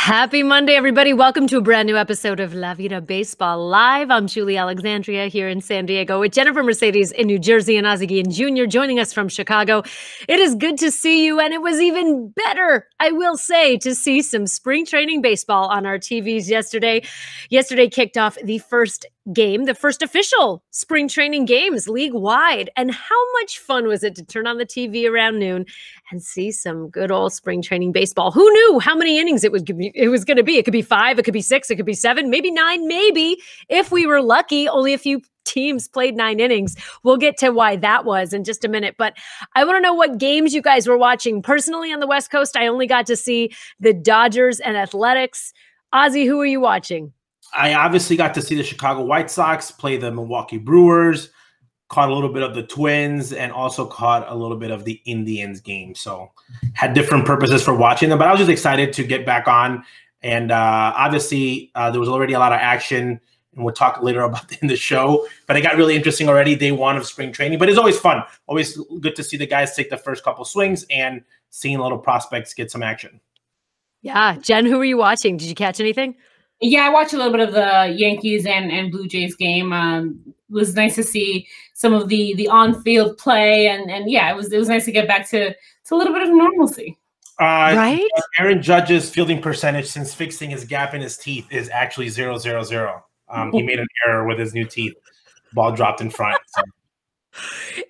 Happy Monday, everybody. Welcome to a brand new episode of La Vida Baseball Live. I'm Julie Alexandria here in San Diego with Jennifer Mercedes in New Jersey and Ozzie Guillen Jr. joining us from Chicago. It is good to see you, and it was even better, I will say, to see some spring training baseball on our TVs yesterday. Yesterday kicked off the first game, the first official spring training games league-wide. And how much fun was it to turn on the TV around noon and see some good old spring training baseball? Who knew how many innings it was going to be? It could be 5, it could be 6, it could be 7, maybe 9, maybe. If we were lucky, only a few teams played 9 innings. We'll get to why that was in just a minute. But I want to know what games you guys were watching. Personally, on the West Coast, I only got to see the Dodgers and Athletics. Ozzie, who are you watching? I obviously got to see the Chicago White Sox play the Milwaukee Brewers, caught a little bit of the Twins, and also caught a little bit of the Indians game. So had different purposes for watching them, but I was just excited to get back on. And obviously there was already a lot of action, and we'll talk later about in the show, but it got really interesting already day one of spring training. But it's always fun. Always good to see the guys take the first couple swings and seeing little prospects get some action. Yeah. Jen, who were you watching? Did you catch anything? Yeah, I watched a little bit of the Yankees and Blue Jays game. It was nice to see some of the on-field play, and yeah, it was nice to get back to a little bit of normalcy. Right? Aaron Judge's fielding percentage since fixing his gap in his teeth is actually 0-0-0. He made an error with his new teeth. Ball dropped in front. So.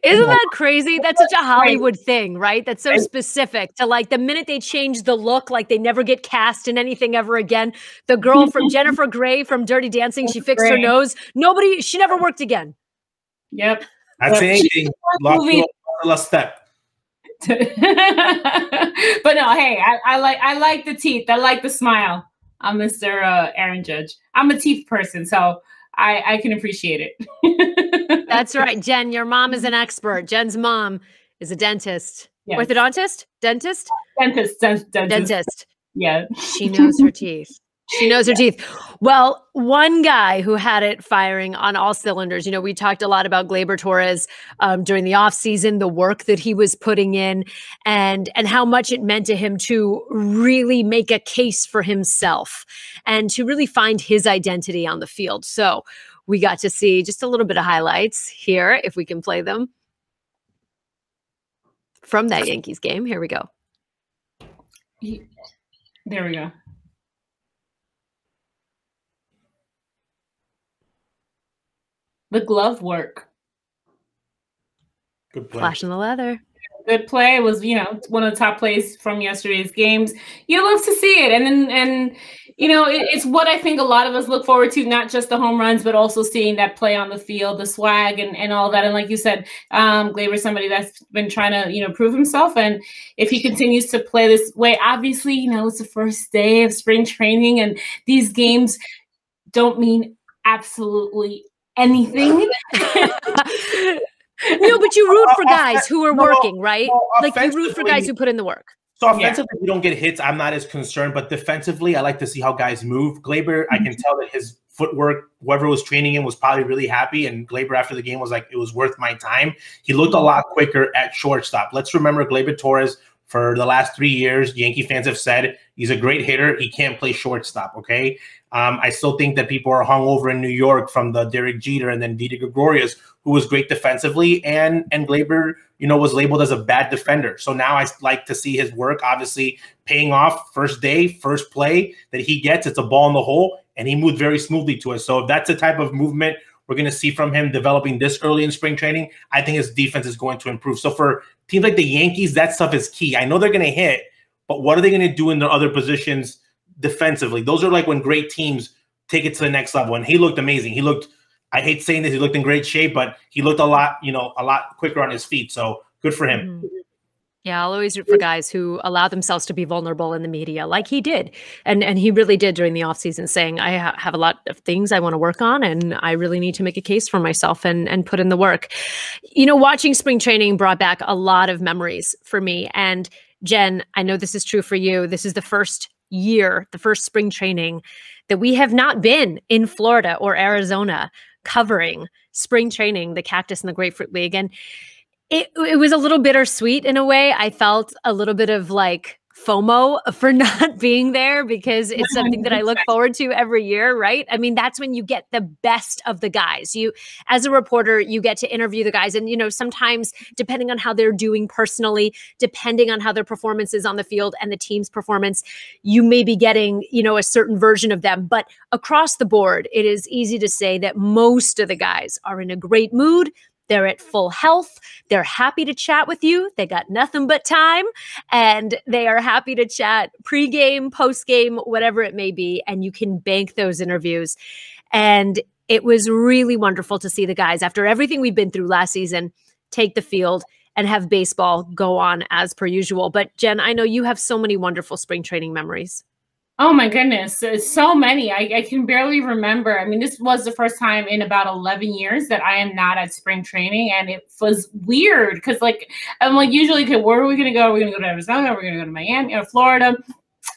Isn't that crazy? That's such a Hollywood thing, right? That's so specific to, like, the minute they change the look, like they never get cast in anything ever again. The girl from Jennifer Grey from Dirty Dancing, she fixed her nose. She never worked again. Yep. That's anything. Last step. But no, hey, I like the teeth. I like the smile on Mr. Aaron Judge. I'm a teeth person, so I can appreciate it. That's right. Jen, your mom is an expert. Jen's mom is a dentist. Yes. Orthodontist? Dentist? Dentist. Yeah. She knows her teeth. She knows her teeth. Well, one guy who had it firing on all cylinders, we talked a lot about Gleyber Torres during the offseason, the work that he was putting in, and how much it meant to him to really make a case for himself and to really find his identity on the field. So we got to see just a little bit of highlights here, if we can play them from that Yankees game. Here we go. There we go. The glove work. Good play. Flash in the leather. Good play. It was, one of the top plays from yesterday's games. You love to see it. And it's what I think a lot of us look forward to, not just the home runs, but also seeing that play on the field, the swag and all that. And like you said, Gleyber's somebody that's been trying to, prove himself. And if he continues to play this way, obviously, it's the first day of spring training, and these games don't mean absolutely anything. No, but you root for guys who are working, right? Like, you root for guys who put in the work. So offensively, you don't get hits. I'm not as concerned, but defensively, I like to see how guys move. Gleyber, I can tell that his footwork, whoever was training him, was probably really happy. And Gleyber after the game was like, it was worth my time. He looked a lot quicker at shortstop. Let's remember Gleyber Torres, for the last 3 years, Yankee fans have said he's a great hitter. He can't play shortstop, okay? I still think that people are hung over in New York from the Derek Jeter and then Didi Gregorius, who was great defensively, and Gleyber, was labeled as a bad defender. So now I like to see his work obviously paying off. First day, first play that he gets, it's a ball in the hole, and he moved very smoothly to it. So if that's the type of movement we're going to see from him developing this early in spring training, I think his defense is going to improve. So for teams like the Yankees, that stuff is key. I know they're going to hit, but what are they going to do in their other positions defensively? Those are like when great teams take it to the next level. And he looked amazing. He looked, I hate saying this, he looked in great shape, but he looked a lot quicker on his feet. So good for him. Mm-hmm. Yeah, I'll always root for guys who allow themselves to be vulnerable in the media, like he did. And he really did during the offseason, saying, I have a lot of things I want to work on, and I really need to make a case for myself and put in the work. Watching spring training brought back a lot of memories for me. And Jen, I know this is true for you. This is the first year, the first spring training that we have not been in Florida or Arizona covering spring training, the Cactus and the Grapefruit League. And it was a little bittersweet in a way. I felt a little bit of like FOMO for not being there because it's something that I look forward to every year, right? I mean, that's when you get the best of the guys. You, as a reporter, you get to interview the guys. And, you know, sometimes depending on how they're doing personally, depending on how their performance is on the field and the team's performance, you may be getting, you know, a certain version of them. But across the board, it is easy to say that most of the guys are in a great mood. They're at full health. They're happy to chat with you. They got nothing but time, and they are happy to chat pregame, postgame, whatever it may be. And you can bank those interviews. And it was really wonderful to see the guys, after everything we've been through last season, take the field and have baseball go on as per usual. But Jen, I know you have so many wonderful spring training memories. Oh my goodness, so many. I can barely remember. I mean, this was the first time in about 11 years that I am not at spring training, and it was weird because, like, I'm like, usually, okay, where are we gonna go? Are we gonna go to Arizona? Are we gonna go to Miami or Florida?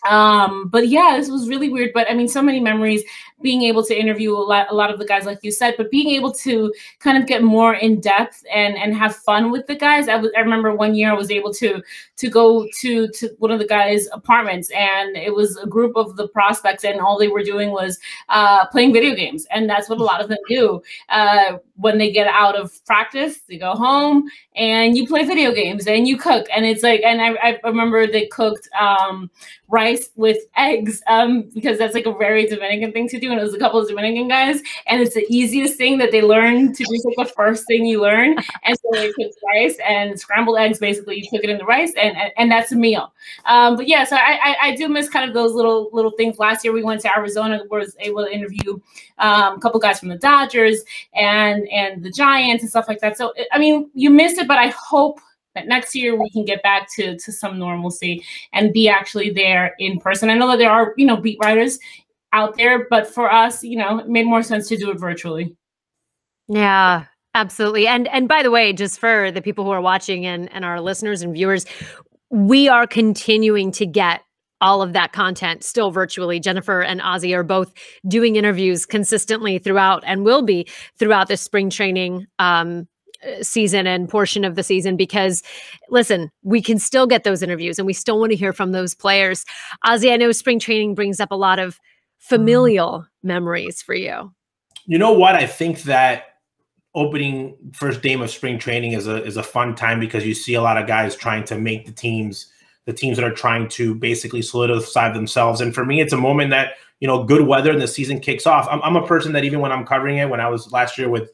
But yeah, this was really weird. But I mean, so many memories, being able to interview a lot of the guys, like you said, but being able to kind of get more in depth and have fun with the guys. I remember one year I was able to go to one of the guys' apartments, and it was a group of the prospects, and all they were doing was playing video games. And that's what a lot of them do. When they get out of practice, they go home and you play video games and you cook. And it's like, and I remember they cooked rice with eggs because that's like a very Dominican thing to do. And it was a couple of Dominican guys, and it's the easiest thing that they learn to do. It's like the first thing you learn. And so they cooked rice and scrambled eggs. Basically, you cook it in the rice, and that's a meal. But yeah, so I do miss kind of those little things. Last year we went to Arizona, was able to interview a couple guys from the Dodgers and the Giants and stuff like that. So I mean, you missed it, but I hope that next year we can get back to some normalcy and be actually there in person. I know that there are, you know, beat writers out there, but for us, you know, it made more sense to do it virtually. Yeah, absolutely. And by the way, just for the people who are watching and our listeners and viewers, we are continuing to get all of that content still virtually. Jennifer and Ozzy are both doing interviews consistently throughout, and will be throughout the spring training season and portion of the season, because listen, we can still get those interviews and we still want to hear from those players. Ozzy, I know spring training brings up a lot of familial memories for you. You know what? I think that opening first game of spring training is a fun time because you see a lot of guys trying to make the teams that are trying to basically solidify themselves. And for me, it's a moment that, you know, good weather and the season kicks off. I'm a person that even when I'm covering it, when I was last year with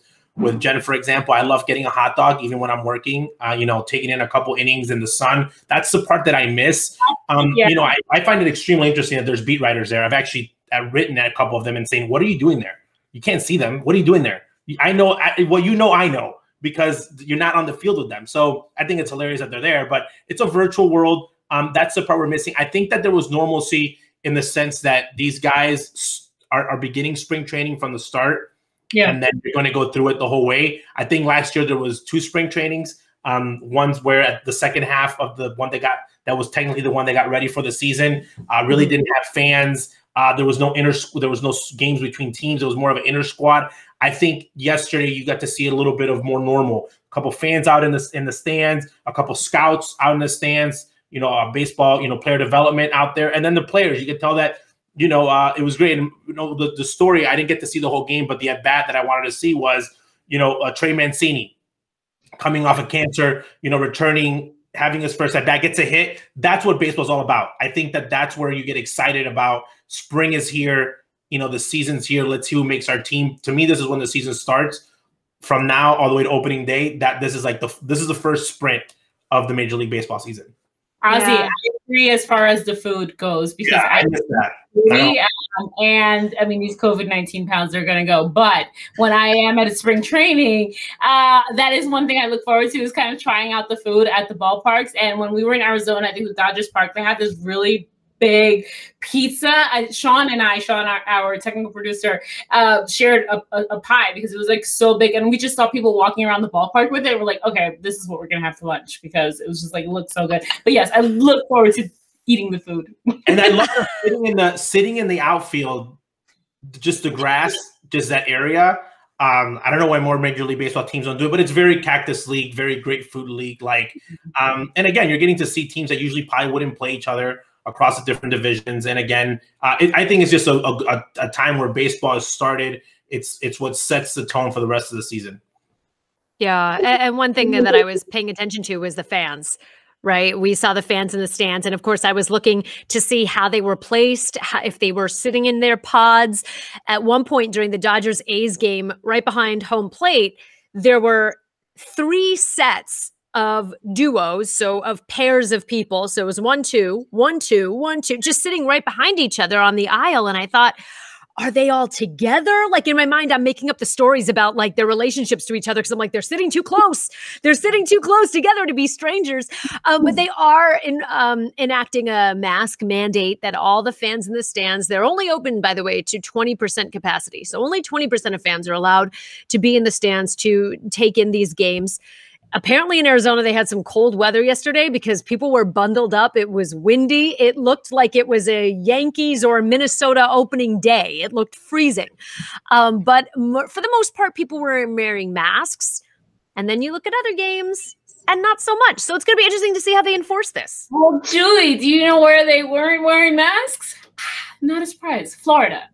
Jen, for example, I love getting a hot dog even when I'm working, you know, taking in a couple innings in the sun. That's the part that I miss. Yeah. You know, I find it extremely interesting that there's beat writers there. I've actually written at a couple of them and saying, what are you doing there? You can't see them. What are you doing there? I know, well, you know, I know, because you're not on the field with them. So I think it's hilarious that they're there, but it's a virtual world. That's the part we're missing. I think that there was normalcy in the sense that these guys are beginning spring training from the start. Yeah. And then you're going to go through it the whole way. I think last year there was 2 spring trainings. Ones where at the second half of the one that was technically the one they got ready for the season, really didn't have fans. There was no games between teams. It was more of an inter squad. I think yesterday you got to see a little bit of more normal. A couple fans out in the stands, a couple scouts out in the stands. You know, baseball, you know, player development out there, and then the players. You could tell that, you know, it was great. And you know, the story, I didn't get to see the whole game, but the at bat that I wanted to see was, you know, Trey Mancini coming off of cancer, you know, returning, having his first at bat, gets a hit. That's what baseball's all about. I think that that's where you get excited about. Spring is here. You know, the season's here. Let's see who makes our team. To me, this is when the season starts. From now all the way to opening day, this is the first sprint of the Major League Baseball season. Ozzy, I agree as far as the food goes, because I miss that. And I mean, these COVID-19 pounds are going to go. But when I am at a spring training, that is one thing I look forward to, is kind of trying out the food at the ballparks. And when we were in Arizona, I think the Dodgers Park, they had this really big pizza. Sean, our technical producer, shared a pie because it was like so big, and we just saw people walking around the ballpark with it. We're like, okay, this is what we're gonna have for lunch, because it was just like, it looked so good. But yes, I look forward to eating the food. And I love sitting in the outfield, just the grass, just that area. I don't know why more Major League Baseball teams don't do it, but it's very Cactus League, very Grapefruit League. Like, and again, you're getting to see teams that usually probably wouldn't play each other across the different divisions. And again, I think it's just a time where baseball has started. It's what sets the tone for the rest of the season. Yeah, and one thing that I was paying attention to was the fans. Right. We saw the fans in the stands. And of course, I was looking to see how they were placed, if they were sitting in their pods. At one point during the Dodgers-A's game, right behind home plate, there were 3 sets of duos, so of pairs of people. So it was 1, 2, 1, 2, 1, 2, just sitting right behind each other on the aisle. And I thought, are they all together? Like in my mind, I'm making up the stories about like their relationships to each other because I'm like, they're sitting too close. They're sitting too close together to be strangers. But they are enacting a mask mandate that all the fans in the stands, they're only open, by the way, to 20% capacity. So only 20% of fans are allowed to be in the stands to take in these games. Apparently in Arizona, they had some cold weather yesterday because people were bundled up. It was windy. It looked like it was a Yankees or Minnesota opening day. It looked freezing. But for the most part, people were wearing masks. And then you look at other games and not so much. So it's going to be interesting to see how they enforce this. Well, Julie, do you know where they weren't wearing masks? Not a surprise. Florida.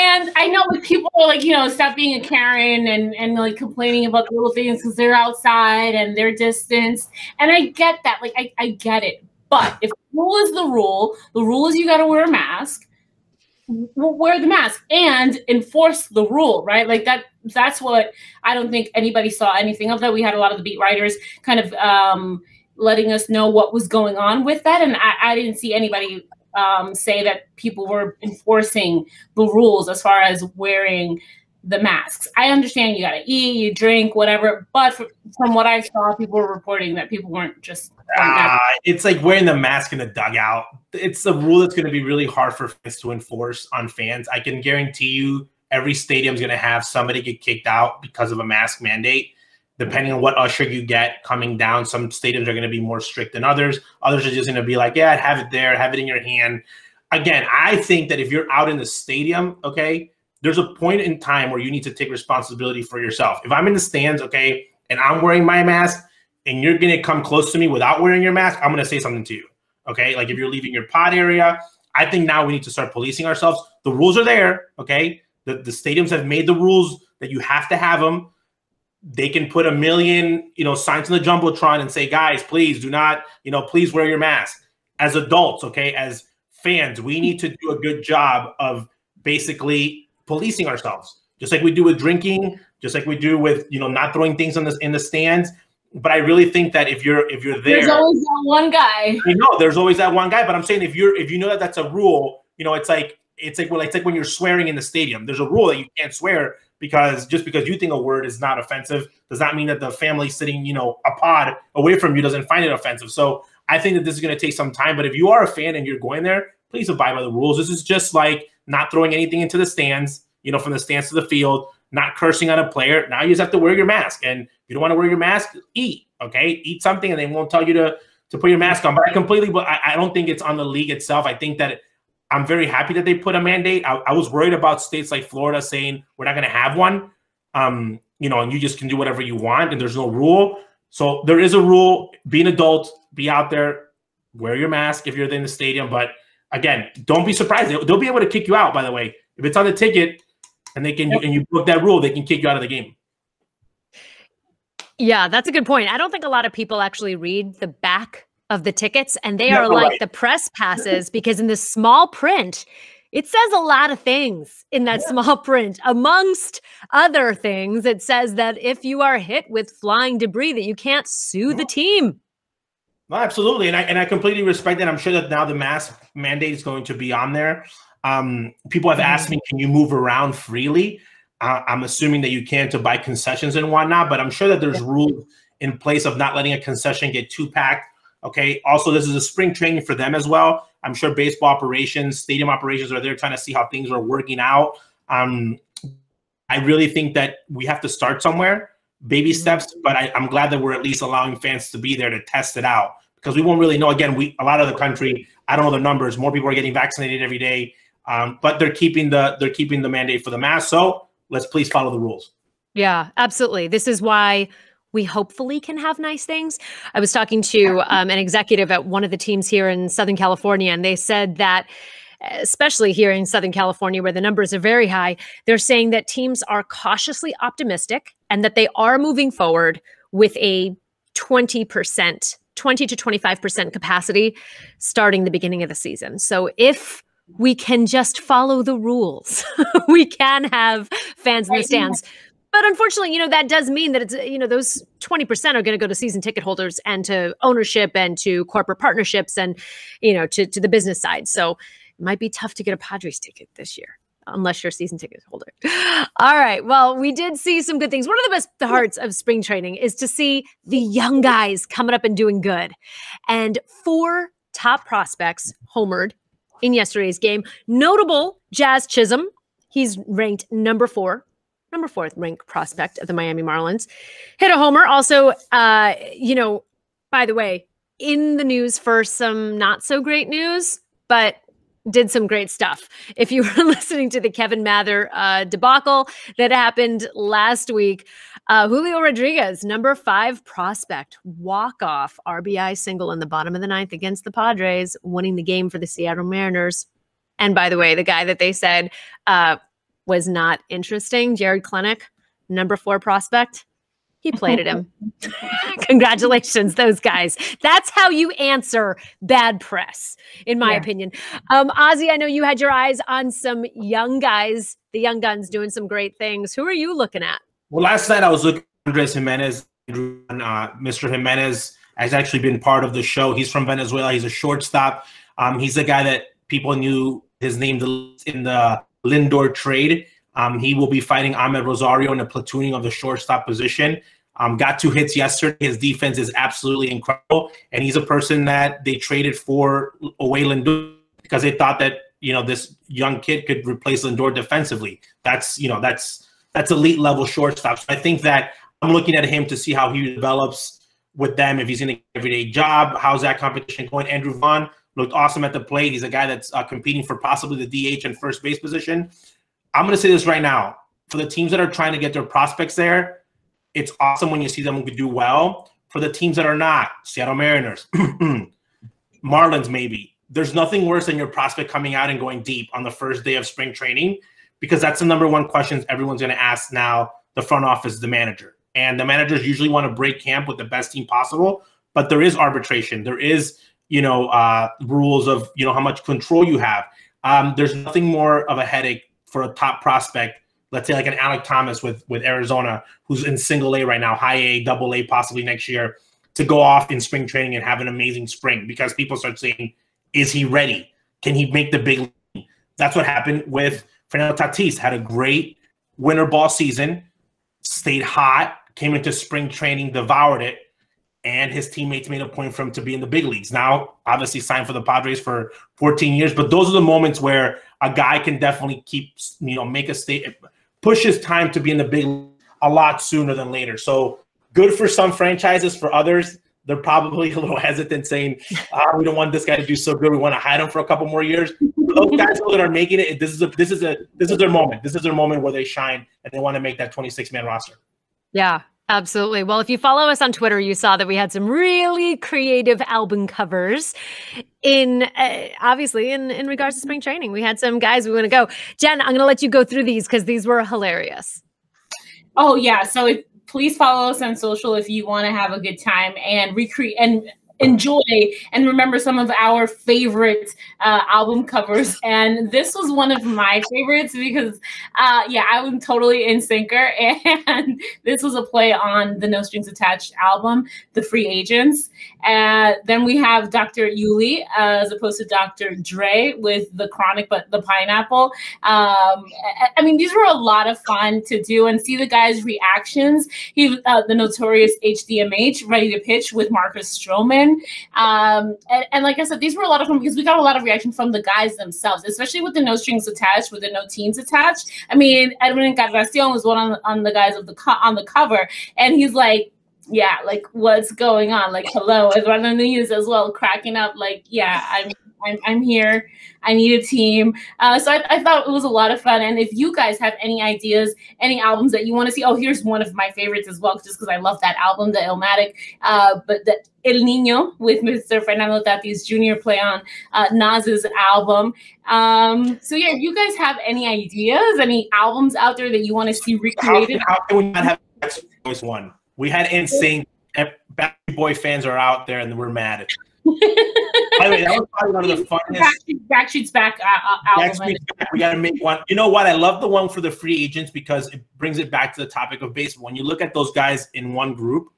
And I know like people are like, stop being a Karen and like complaining about the little things because they're outside and they're distanced. And I get that. Like, I get it. But if the rule is the rule is you got to wear a mask, wear the mask and enforce the rule, right? Like that's what I don't think anybody saw anything of that. We had a lot of the beat writers kind of letting us know what was going on with that. And I didn't see anybody say that people were enforcing the rules as far as wearing the masks. I understand you got to eat, you drink, whatever. But from what I saw, people were reporting that people weren't just. It's like wearing the mask in the dugout. It's a rule that's going to be really hard for fans to enforce on fans. I can guarantee you every stadium is going to have somebody get kicked out because of a mask mandate. Depending on what usher you get coming down, some stadiums are going to be more strict than others. Others are just going to be like, yeah, have it there, have it in your hand. Again, I think that if you're out in the stadium, okay, there's a point in time where you need to take responsibility for yourself. If I'm in the stands, okay, and I'm wearing my mask and you're going to come close to me without wearing your mask, I'm going to say something to you, okay? Like if you're leaving your pod area, I think now we need to start policing ourselves. The rules are there, okay? The stadiums have made the rules that you have to have them. They can put 1 million, signs on the Jumbotron and say, guys, please do not, please wear your mask. As adults, okay, as fans, we need to do a good job of basically policing ourselves, just like we do with drinking, just like we do with, not throwing things in the stands. But I really think that if you're there, there's always that one guy. There's always that one guy. But I'm saying if you know that that's a rule, it's like when you're swearing in the stadium. There's a rule that you can't swear. Because just because you think a word is not offensive does not mean that the family sitting, a pod away from you doesn't find it offensive. So I think that this is going to take some time. But if you are a fan and you're going there, please abide by the rules. This is just like not throwing anything into the stands, from the stands to the field, not cursing on a player. Now you just have to wear your mask. And if you don't want to wear your mask, eat, okay? Eat something and they won't tell you to put your mask on. But I don't think it's on the league itself. I think that I'm very happy that they put a mandate. I was worried about states like Florida saying we're not going to have one, and you just can do whatever you want and there's no rule. So there is a rule. Be an adult, be out there, wear your mask if you're in the stadium. But again, don't be surprised. They'll be able to kick you out, by the way. If it's on the ticket and and you broke that rule, they can kick you out of the game. Yeah, that's a good point. I don't think a lot of people actually read the back of the tickets, and they are like the press passes, because in the small print, it says a lot of things in that small print. Amongst other things, it says that if you are hit with flying debris, that you can't sue the team. No, absolutely. And I completely respect that. I'm sure that now the mask mandate is going to be on there. People have asked me, can you move around freely? I'm assuming that you can to buy concessions and whatnot, but I'm sure that there's rules in place of not letting a concession get too packed. Okay. Also, this is a spring training for them as well. I'm sure baseball operations, stadium operations are there trying to see how things are working out. I really think that we have to start somewhere, baby steps, but I'm glad that we're at least allowing fans to be there to test it out, because we won't really know. Again, a lot of the country, I don't know the numbers. More people are getting vaccinated every day. But they're keeping the mandate for the mask. So let's please follow the rules. Yeah, absolutely. This is why we hopefully can have nice things. I was talking to an executive at one of the teams here in Southern California, and they said that, especially here in Southern California, where the numbers are very high, they're saying that teams are cautiously optimistic and that they are moving forward with a 20 to 25% capacity starting the beginning of the season. So if we can just follow the rules, we can have fans in the stands. But unfortunately, that does mean that it's, those 20% are going to go to season ticket holders and to ownership and to corporate partnerships and, to the business side. So it might be tough to get a Padres ticket this year, unless you're a season ticket holder. All right. Well, we did see some good things. One of the best parts of spring training is to see the young guys coming up and doing good. And 4 top prospects homered in yesterday's game. Notable Jazz Chisholm. He's ranked number 4th ranked prospect of the Miami Marlins. Hit a homer. Also, by the way, in the news for some not so great news, but did some great stuff. If you were listening to the Kevin Mather debacle that happened last week, Julio Rodriguez, number 5 prospect, walk-off RBI single in the bottom of the 9th against the Padres, winning the game for the Seattle Mariners. And by the way, the guy that they said was not interesting, Jared Klenick, number 4 prospect, he played at him. Congratulations, those guys. That's how you answer bad press, in my opinion. Ozzy, I know you had your eyes on some young guys, the young guns doing some great things. Who are you looking at? Well, last night I was looking at Andres Jimenez. Mr. Jimenez has actually been part of the show. He's from Venezuela. He's a shortstop. He's the guy that people knew his name in the Lindor trade. He will be fighting Ahmed Rosario in the platooning of the shortstop position. Got 2 hits yesterday. His defense is absolutely incredible. And he's a person that they traded for away Lindor because they thought that, this young kid could replace Lindor defensively. That's elite level shortstop. So I think that I'm looking at him to see how he develops with them, if he's in an everyday job. How's that competition going? Andrew Vaughn looked awesome at the plate. He's a guy that's competing for possibly the DH and first base position. I'm going to say this right now. For the teams that are trying to get their prospects there, it's awesome when you see them do well. For the teams that are not, Seattle Mariners, Marlins maybe, there's nothing worse than your prospect coming out and going deep on the first day of spring training, because that's the number one question everyone's going to ask now, the front office, the manager. And the managers usually want to break camp with the best team possible, but there is arbitration. There is, rules of, how much control you have. There's nothing more of a headache for a top prospect, let's say like an Alec Thomas with Arizona, who's in single A right now, high A, double A, possibly next year, to go off in spring training and have an amazing spring, because people start saying, is he ready? Can he make the big league? That's what happened with Fernando Tatis. Had a great winter ball season, stayed hot, came into spring training, devoured it, and his teammates made a point for him to be in the big leagues. Now, obviously signed for the Padres for 14 years, but those are the moments where a guy can definitely make a statement, push his time to be in the big league a lot sooner than later. So good for some franchises. For others, they're probably a little hesitant, saying, we don't want this guy to do so good. We want to hide him for a couple more years. For those guys that are making it, this is their moment. This is their moment where they shine, and they want to make that 26-man roster. Yeah, absolutely. Well, if you follow us on Twitter, you saw that we had some really creative album covers obviously in regards to spring training. We had some guys we want to go. Jen, I'm going to let you go through these because these were hilarious. Oh, yeah. So please follow us on social if you want to have a good time and recreate and enjoy and remember some of our favorite album covers. And this was one of my favorites because, I'm totally in syncer. And this was a play on the No Strings Attached album, The Free Agents. Then we have Dr. Yuli as opposed to Dr. Dre with The Chronic, but the pineapple. These were a lot of fun to do and see the guys' reactions. The Notorious HDMH, Ready to Pitch with Marcus Stroman. And like I said, these were a lot of fun because we got a lot of reaction from the guys themselves, especially with the No Strings Attached, with the No Teams Attached. Edwin Encarnacion was one on the guys on the cover, and he's like, yeah, like what's going on? Like, hello, Eduardo Nunez as well, cracking up. Like, yeah, I'm here. I need a team. So I thought it was a lot of fun. And if you guys have any ideas, any albums that you want to see, here's one of my favorites as well, just because I love that album, the Illmatic. But the El Niño with Mr. Fernando Tatis Jr. play on Nas's album. So yeah, if you guys have any ideas, any albums out there that you want to see recreated, how can we not have Backstreet one? We had NSYNC. Backstreet Boy fans are out there, and we're mad. By the way, that was probably one of the funnest. Backstreet's Back album. Backstreet's Back. We got to make one. You know what? I love the one for the free agents because it brings it back to the topic of baseball. When you look at those guys in one group,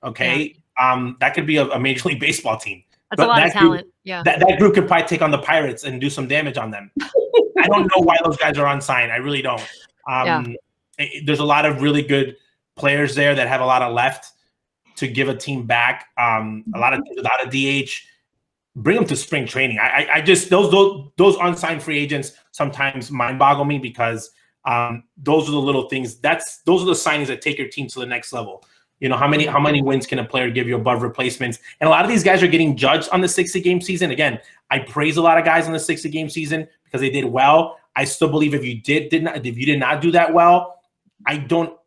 okay, that could be a Major League Baseball team. That's a lot of talent. Group, yeah, that group could probably take on the Pirates and do some damage on them. I don't know why those guys are unsigned. I really don't. There's a lot of really good players there that have a lot of left to give a team back. A lot of DH. Bring them to spring training. I just those unsigned free agents sometimes mind boggle me because those are the little things. Those are the signings that take your team to the next level. You know, how many wins can a player give you above replacements? And a lot of these guys are getting judged on the 60-game season. Again, I praise a lot of guys in the 60-game season because they did well. I still believe if you did not do that well, I don't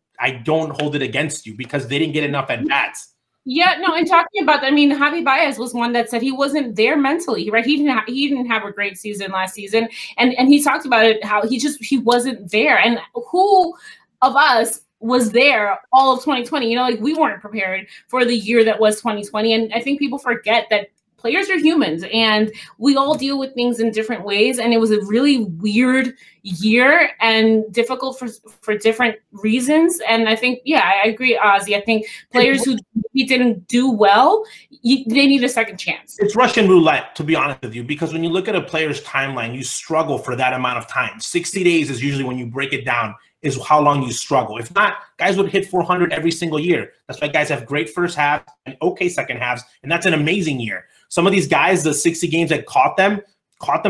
hold it against you because they didn't get enough at bats. Yeah, no, and talking about, I mean, Javi Baez was one that said he wasn't there mentally, right? He didn't have a great season last season, and he talked about it, how he wasn't there. And who of us was there all of 2020? You know, like we weren't prepared for the year that was 2020, and I think people forget that players are humans and we all deal with things in different ways. And it was a really weird year and difficult for different reasons. And I think, yeah, I agree, Ozzy. I think players who didn't do well, they need a second chance. It's Russian roulette, to be honest with you, because when you look at a player's timeline, you struggle for that amount of time. 60 days is usually when you break it down, is how long you struggle. If not, guys would hit 400 every single year. That's why guys have great first halves and okay second halves, and that's an amazing year. Some of these guys, the 60 games that caught them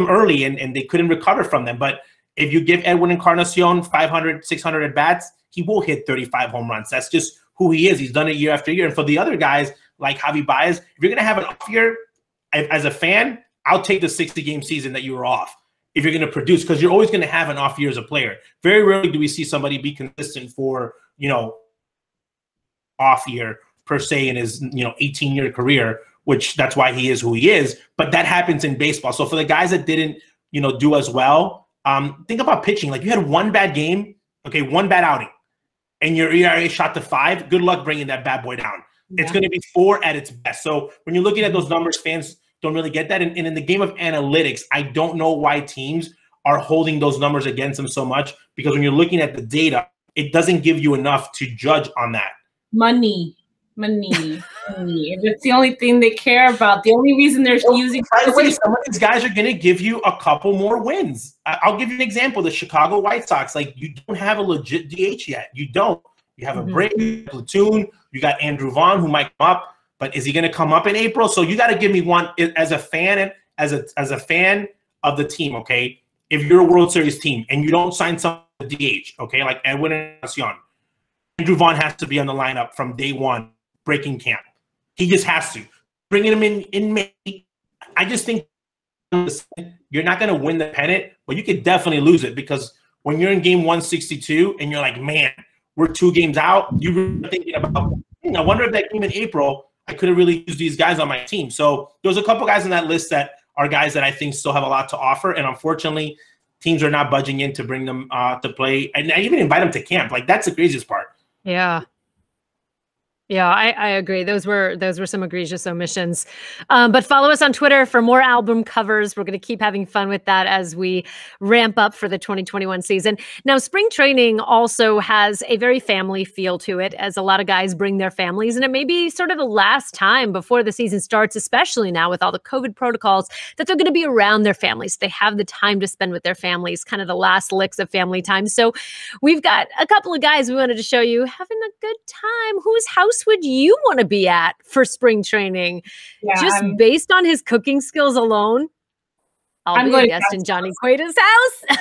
early and they couldn't recover from them. But if you give Edwin Encarnacion 500, 600 at-bats, he will hit 35 home runs. That's just who he is. He's done it year after year. And for the other guys like Javi Baez, if you're going to have an off year, as a fan, I'll take the 60-game season that you were off if you're going to produce, because you're always going to have an off year as a player. Very rarely do we see somebody be consistent for, off year per se in his, 18-year career, which that's why he is who he is. But that happens in baseball. So for the guys that didn't, do as well, think about pitching. Like you had one bad game, okay, one bad outing, and your ERA shot to 5. Good luck bringing that bad boy down. Yeah. It's going to be 4 at its best. So when you're looking at those numbers, fans don't really get that. And in the game of analytics, I don't know why teams are holding those numbers against them so much, because when you're looking at the data, it doesn't give you enough to judge on that. Money. That's the only thing they care about. The only reason they're using. By the way, some of these guys are going to give you a couple more wins. I'll give you an example. The Chicago White Sox, like you don't have a legit DH yet. You don't. You have a Brady, platoon. You got Andrew Vaughn, who might come up, but is he going to come up in April? So you got to give me one as a fan, as a fan of the team. Okay, if you're a World Series team and you don't sign some DH, okay, like Edwin Encarnacion, Andrew Vaughn has to be on the lineup from day one. Breaking camp. He just has to. Bringing him in May, I just think you're not going to win the pennant, but you could definitely lose it, because when you're in game 162 and you're like, man, we're 2 games out, you're really thinking about, I wonder if that game in April, I could have really used these guys on my team. So there's a couple guys on that list that are guys that I think still have a lot to offer. And unfortunately, teams are not budging in to bring them to play. And I even invite them to camp. Like, that's the craziest part. Yeah. Yeah, I agree. Those were some egregious omissions. But follow us on Twitter for more album covers. We're going to keep having fun with that as we ramp up for the 2021 season. Now, spring training also has a very family feel to it, as a lot of guys bring their families, and it may be sort of the last time before the season starts, especially now with all the COVID protocols, that they're going to be around their families. They have the time to spend with their families, kind of the last licks of family time. So we've got a couple of guys we wanted to show you having a good time. Whose house would you want to be at for spring training? Yeah, just based on his cooking skills alone, I'll be a guest in Johnny Cueto's house.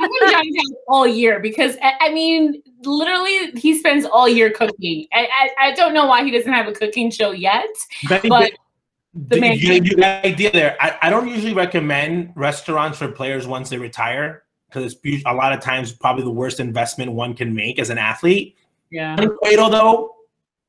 I'm Johnny's house all year because I mean, literally, he spends all year cooking. I don't know why he doesn't have a cooking show yet, but the man. You got an idea there. I don't usually recommend restaurants for players once they retire because it's a lot of times probably the worst investment one can make as an athlete. Yeah. Cueto, though,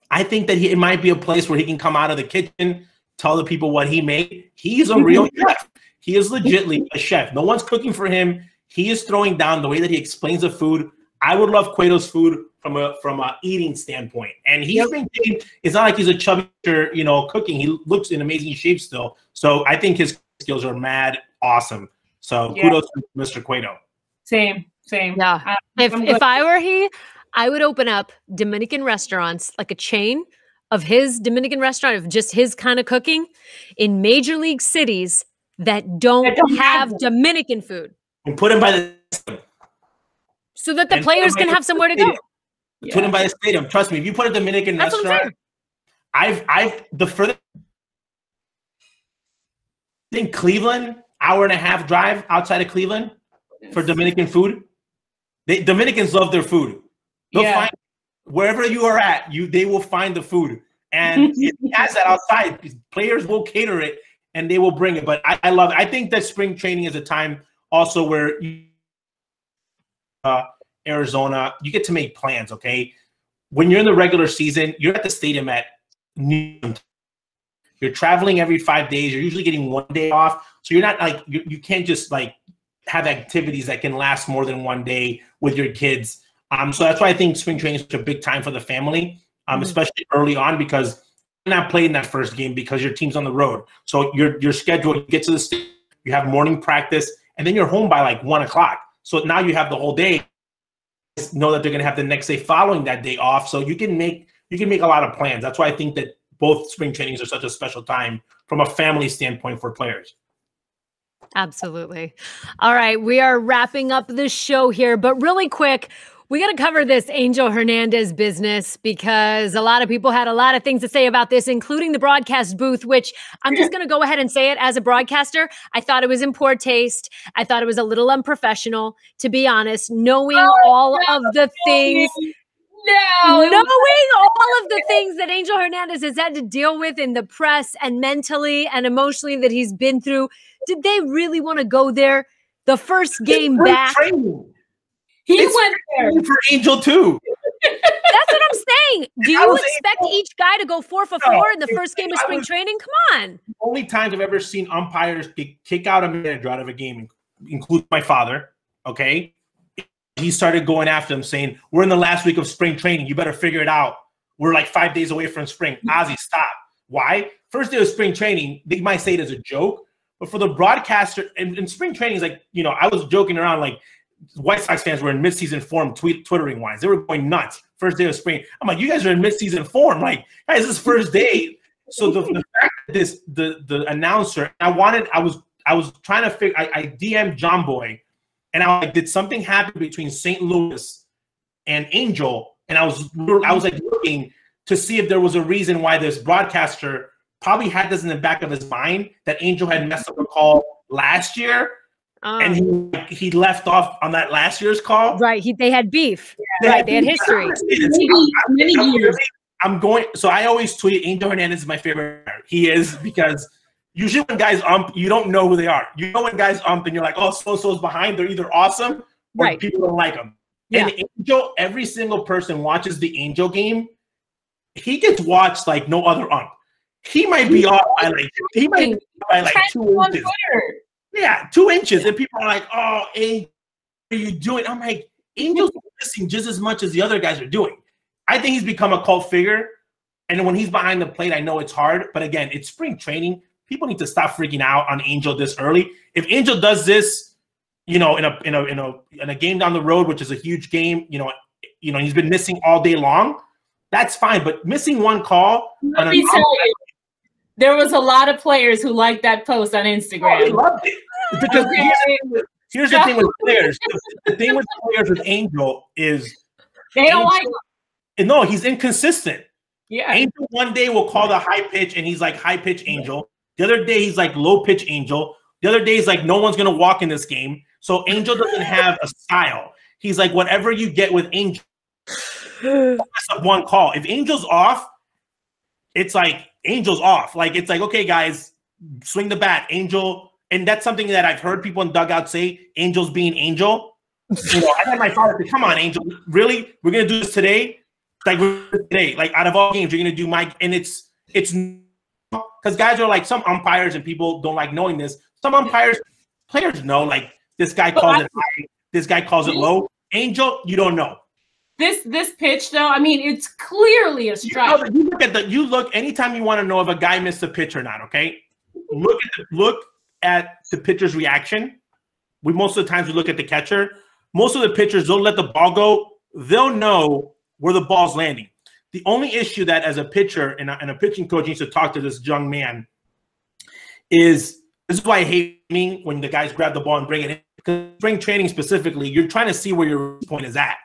I think that it might be a place where he can come out of the kitchen, tell the people what he made. He's a real chef. He is legitimately a chef. No one's cooking for him. He is throwing down the way that he explains the food. I would love Cueto's food from a eating standpoint. And he's maintained. It's not like he's a chubby, cooking. He looks in amazing shape still. So I think his skills are mad awesome. So kudos to Mr. Cueto. Same. Yeah. If I were he, I would open up Dominican restaurants, like a chain of his Dominican restaurant of just his kind of cooking in major league cities that don't have Dominican food. And put him by the so that the players can have somewhere to go. Put him by the stadium. Trust me, if you put a Dominican restaurant, I've the further in Cleveland, hour-and-a-half drive outside of Cleveland for Dominican food. Dominicans love their food. They'll find wherever you are at, they will find the food. And if he has that outside, players will cater it and they will bring it. But I love it. I think that spring training is a time also where Arizona, you get to make plans, okay? When you're in the regular season, you're at the stadium at noon. You're traveling every 5 days. You're usually getting 1 day off. So you're not like, you can't just like have activities that can last more than 1 day with your kids. So that's why I think spring training is such a big time for the family, especially early on, because you're not playing that first game because your team's on the road. So your schedule, you get to the stadium, you have morning practice, and then you're home by like 1 o'clock. So now you have the whole day. Know that they're going to have the next day following that day off. So you can make a lot of plans. That's why I think that both spring trainings are such a special time from a family standpoint for players. Absolutely. All right. We are wrapping up the show here, but really quick, we got to cover this Angel Hernandez business because a lot of people had a lot of things to say about this, including the broadcast booth, which I'm just going to go ahead and say it as a broadcaster. I thought it was in poor taste. I thought it was a little unprofessional, to be honest, knowing all of the things. Knowing all of the things that Angel Hernandez has had to deal with in the press and mentally and emotionally that he's been through. Did they really want to go there the first game back? He went there for Angel too. That's what I'm saying. Do you expect each guy to go 4 for 4 in the first game of spring training? Come on. The only times I've ever seen umpires kick out a manager out of a game, include my father, okay? He started going after him saying, we're in the last week of spring training. You better figure it out. We're like 5 days away from spring. Ozzy, stop. Why? First day of spring training, they might say it as a joke, but for the broadcaster, and spring training is like, I was joking around like, White Sox fans were in midseason form, twittering wise. They were going nuts. First day of spring. I'm like, you guys are in midseason form. Like, guys, this is first day. So the fact that the announcer, I was trying to figure. I DM'd John Boy, and I was like, did something happen between St. Louis and Angel? And I was like looking to see if there was a reason why this broadcaster probably had this in the back of his mind that Angel had messed up a call last year. And he left off on that last year's call. Right. They had beef. They had history. So I always tweet, Angel Hernandez is my favorite player. He is, because usually when guys ump, you don't know who they are. You know when guys ump and you're like, oh, so-so's behind. They're either awesome or people don't like them. Yeah. And Angel, every single person watches the Angel game. He gets watched like no other ump. He might be off by like 2 inches. Yeah, 2 inches. And people are like, oh, Angel, what are you doing? I'm like, Angel's missing just as much as the other guys are doing. I think he's become a cult figure. And when he's behind the plate, I know it's hard. But again, it's spring training. People need to stop freaking out on Angel this early. If Angel does this, in a game down the road, which is a huge game, he's been missing all day long, that's fine. But missing one call. Let me tell you. There was a lot of players who liked that post on Instagram. Oh, they loved it. Because here's the thing with players. The thing with players with Angel is they don't like him. No, he's inconsistent. Yeah. Angel one day will call the high pitch and he's like high pitch Angel. The other day he's like low pitch Angel. The other day he's like no one's gonna walk in this game. So Angel doesn't have a style. He's like, whatever you get with Angel, that's one call. If Angel's off, it's like Angel's off. Like, it's like, okay, guys, swing the bat, Angel. And that's something that I've heard people in dugout say, Angel's being Angel. You know, I had my father say, come on, Angel, really? We're going to do this today? Like, today, like, out of all games, you're going to do my, and it's because guys are like, some umpires and people don't like knowing this. Some umpires, players know, like, this guy calls it high, this guy calls it low. Angel, you don't know. This pitch, though, I mean, it's clearly a strike. You look anytime you want to know if a guy missed a pitch or not. Okay, look at the pitcher's reaction. Most of the times we look at the catcher. Most of the pitchers don't let the ball go. They'll know where the ball's landing. The only issue that as a pitcher and a pitching coach needs to talk to this young man is this is why I hate when the guys grab the ball and bring it in. Because spring training specifically, you're trying to see where your point is at.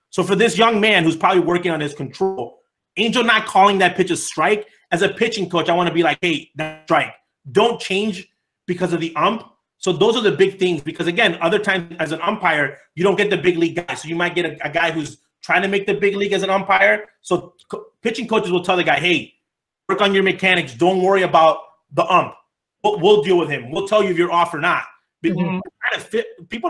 So for this young man who's probably working on his control, Angel not calling that pitch a strike, as a pitching coach, I want to be like, hey, that's strike. Don't change because of the ump. So those are the big things because, again, other times as an umpire, you don't get the big league guy. So you might get a guy who's trying to make the big league as an umpire. So pitching coaches will tell the guy, hey, work on your mechanics. Don't worry about the ump. We'll deal with him. We'll tell you if you're off or not. People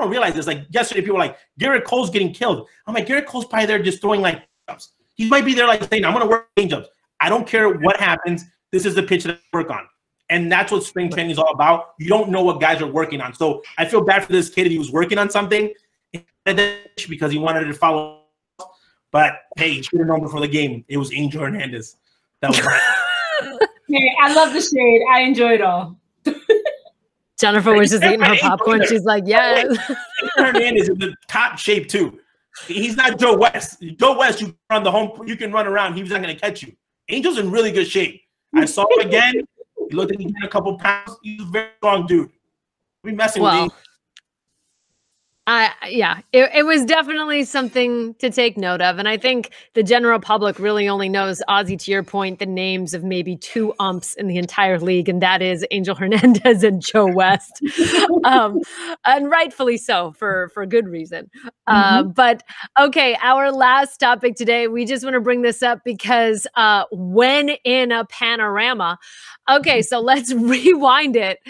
don't realize this. Like yesterday, people were like, Garrett Cole's getting killed. I'm like, Garrett Cole's probably there just throwing like ups. He might be there like saying, I'm going to work change-ups. I don't care what happens. This is the pitch that I work on. And that's what spring training is all about. You don't know what guys are working on. So I feel bad for this kid if he was working on something because he wanted to follow. But hey, he should have known before the game. It was Angel Hernandez. That was Hey, I love the shade. I enjoy it all. Jennifer was just eating her popcorn. She's like, yeah. Hernandez is in the top shape too. He's not Joe West. Joe West, you run the home, you can run around. He was not going to catch you. Angel's in really good shape. I saw him again. He looked at him a couple pounds. He's a very strong dude. We messing with him. Yeah, it was definitely something to take note of. And I think the general public really only knows, Ozzy, to your point, the names of maybe two umps in the entire league, and that is Angel Hernandez and Joe West. And rightfully so, for good reason. But okay, our last topic today, we just want to bring this up because when in a panorama, okay, so let's rewind it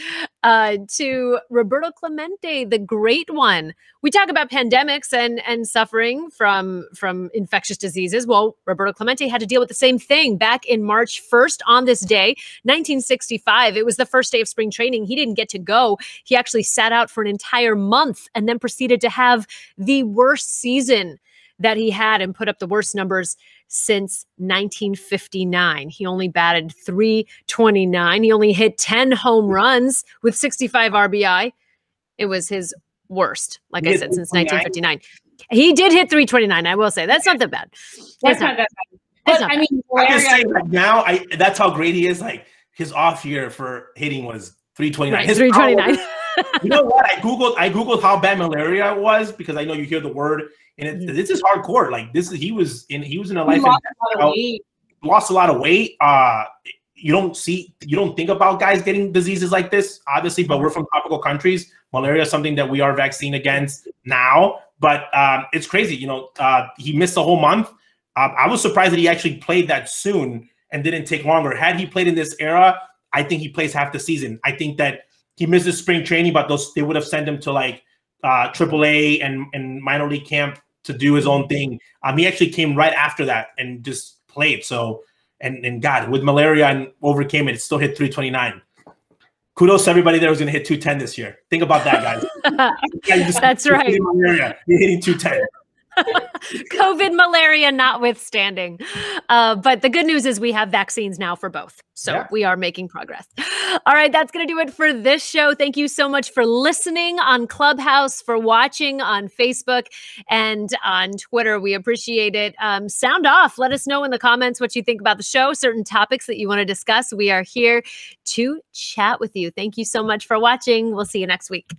to Roberto Clemente, the great one. We talk about pandemics and suffering from infectious diseases. Well, Roberto Clemente had to deal with the same thing back in March 1st on this day, 1965. It was the first day of spring training. He didn't get to go. He actually sat out for an entire month and then proceeded to have the worst season that he had and put up the worst numbers since 1959. He only batted .329. He only hit 10 home runs with 65 RBI. It was his worst, like I said, since 1959. He did hit .329. I will say that's not that bad. That's not that bad. But I mean, I can say like now, that's how great he is. Like his off year for hitting was .329. Right, .329. You know what? I googled how bad malaria was because I know you hear the word, and this is hardcore. Like this is he was in a life. Lost a lot of weight. You don't think about guys getting diseases like this, obviously, but we're from tropical countries. Malaria is something that we are vaccine against now, but it's crazy. You know, he missed a whole month. I was surprised that he actually played that soon and didn't take longer. Had he played in this era, I think he plays half the season. I think that he missed his spring training, but they would have sent him to like AAA and minor league camp to do his own thing. He actually came right after that and just played. So, and God, with malaria and overcame it, it still hit .329. Kudos to everybody there who's going to hit .210 this year. Think about that, guys. That's right. Malaria, you're hitting .210. COVID malaria notwithstanding. But the good news is we have vaccines now for both. So we are making progress. All right, that's going to do it for this show. Thank you so much for listening on Clubhouse, for watching on Facebook and on Twitter. We appreciate it. Sound off. Let us know in the comments what you think about the show, certain topics that you want to discuss. We are here to chat with you. Thank you so much for watching. We'll see you next week.